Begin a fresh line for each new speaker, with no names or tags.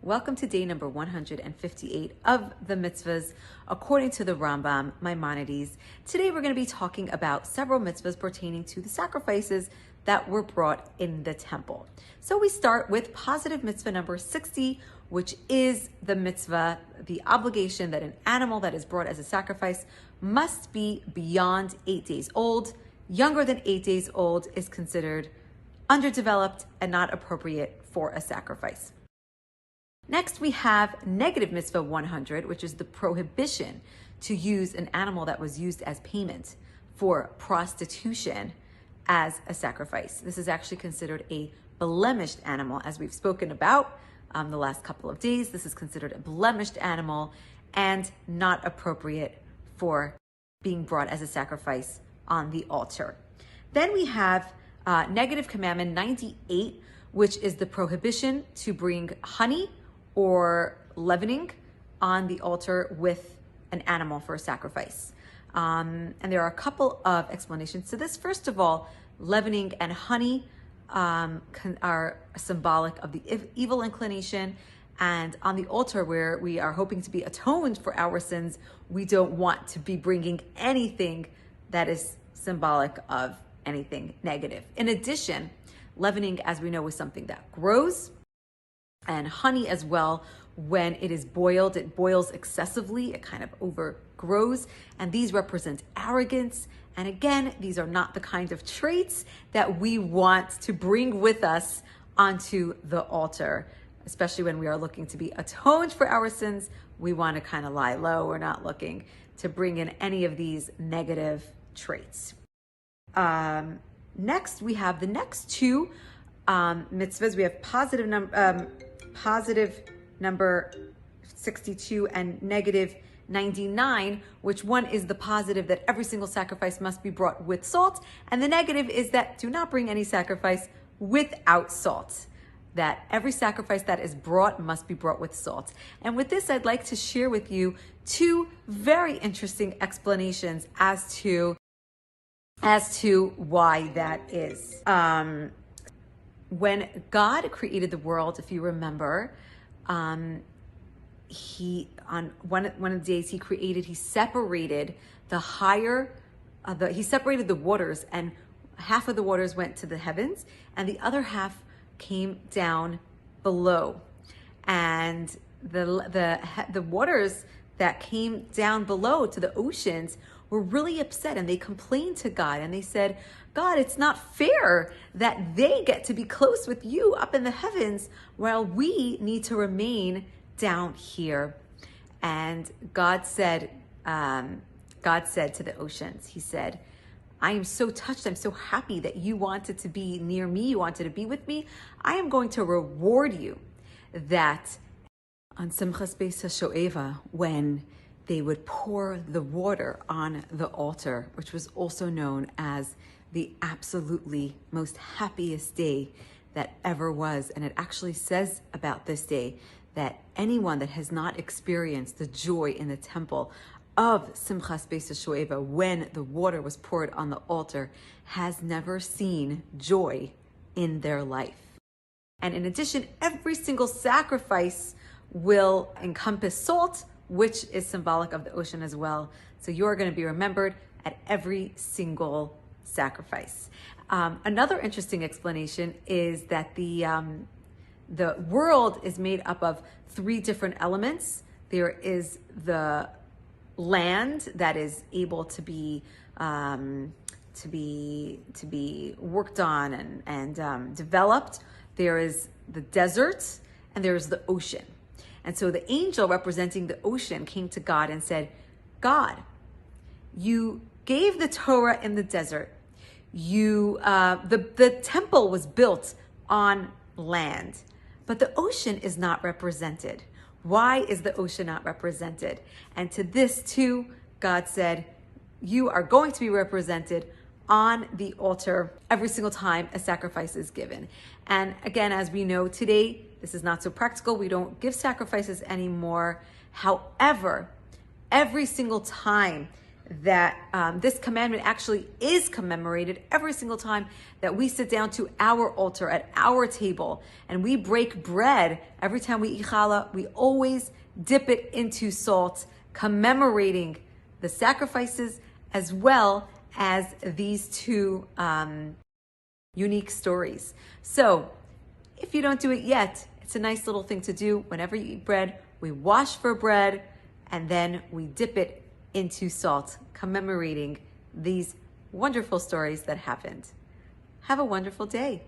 Welcome to day number 158 of the Mitzvahs, according to the Rambam, Maimonides. Today we're going to be talking about several mitzvahs pertaining to the sacrifices that were brought in the temple. So we start with positive mitzvah number 60, which is the mitzvah, the obligation that an animal that is brought as a sacrifice must be beyond 8 days old. Younger than 8 days old is considered underdeveloped and not appropriate for a sacrifice. Next, we have negative mitzvah 100, which is the prohibition to use an animal that was used as payment for prostitution as a sacrifice. This is actually considered a blemished animal, as we've spoken about the last couple of days. This is considered a blemished animal and not appropriate for being brought as a sacrifice on the altar. Then we have negative commandment 98, which is the prohibition to bring honey or leavening on the altar with an animal for a sacrifice. And there are a couple of explanations to this. First of all, leavening and honey are symbolic of the evil inclination. And on the altar where we are hoping to be atoned for our sins, we don't want to be bringing anything that is symbolic of anything negative. In addition, leavening, as we know, is something that grows. And honey as well, when it is boiled, it boils excessively, it kind of overgrows, and these represent arrogance. And again, these are not the kind of traits that we want to bring with us onto the altar, especially when we are looking to be atoned for our sins. We want to kind of lie low. We're not looking to bring in any of these negative traits. Next, we have the next two mitzvahs. We have positive number 62 and negative 99, which one is the positive that every single sacrifice must be brought with salt, and the negative is that do not bring any sacrifice without salt. That every sacrifice that is brought must be brought with salt. And with this, I'd like to share with you two very interesting explanations as to why that is. When God created the world, if you remember, he on one of the days he separated he separated the waters, and half of the waters went to the heavens and the other half came down below. And the waters that came down below to the oceans were really upset, and they complained to God, and they said, God, it's not fair that they get to be close with you up in the heavens while we need to remain down here. And God said to the oceans, he said, I am so touched, I'm so happy that you wanted to be near me, you wanted to be with me. I am going to reward you that on Simchas Beis HaShoeva, when they would pour the water on the altar, which was also known as the absolutely most happiest day that ever was. And it actually says about this day that anyone that has not experienced the joy in the temple of Simchas Beis HaShoeva when the water was poured on the altar has never seen joy in their life. And in addition, every single sacrifice will encompass salt, which is symbolic of the ocean as well. So you're going to be remembered at every single sacrifice. Another interesting explanation is that the world is made up of three different elements. There is the land that is able to be worked on and developed. There is the desert, and there is the ocean. And so the angel representing the ocean came to God and said, God, you gave the Torah in the desert. The temple was built on land, but the ocean is not represented. Why is the ocean not represented? And to this too, God said, you are going to be represented on the altar every single time a sacrifice is given. And again, as we know today, this is not so practical. We don't give sacrifices anymore. However, every single time that this commandment actually is commemorated every single time that we sit down to our altar at our table and we break bread. Every time we eat challah, we always dip it into salt, commemorating the sacrifices as well as these two unique stories. So if you don't do it yet, it's a nice little thing to do. Whenever you eat bread, we wash for bread and then we dip it into salt, commemorating these wonderful stories that happened. Have a wonderful day.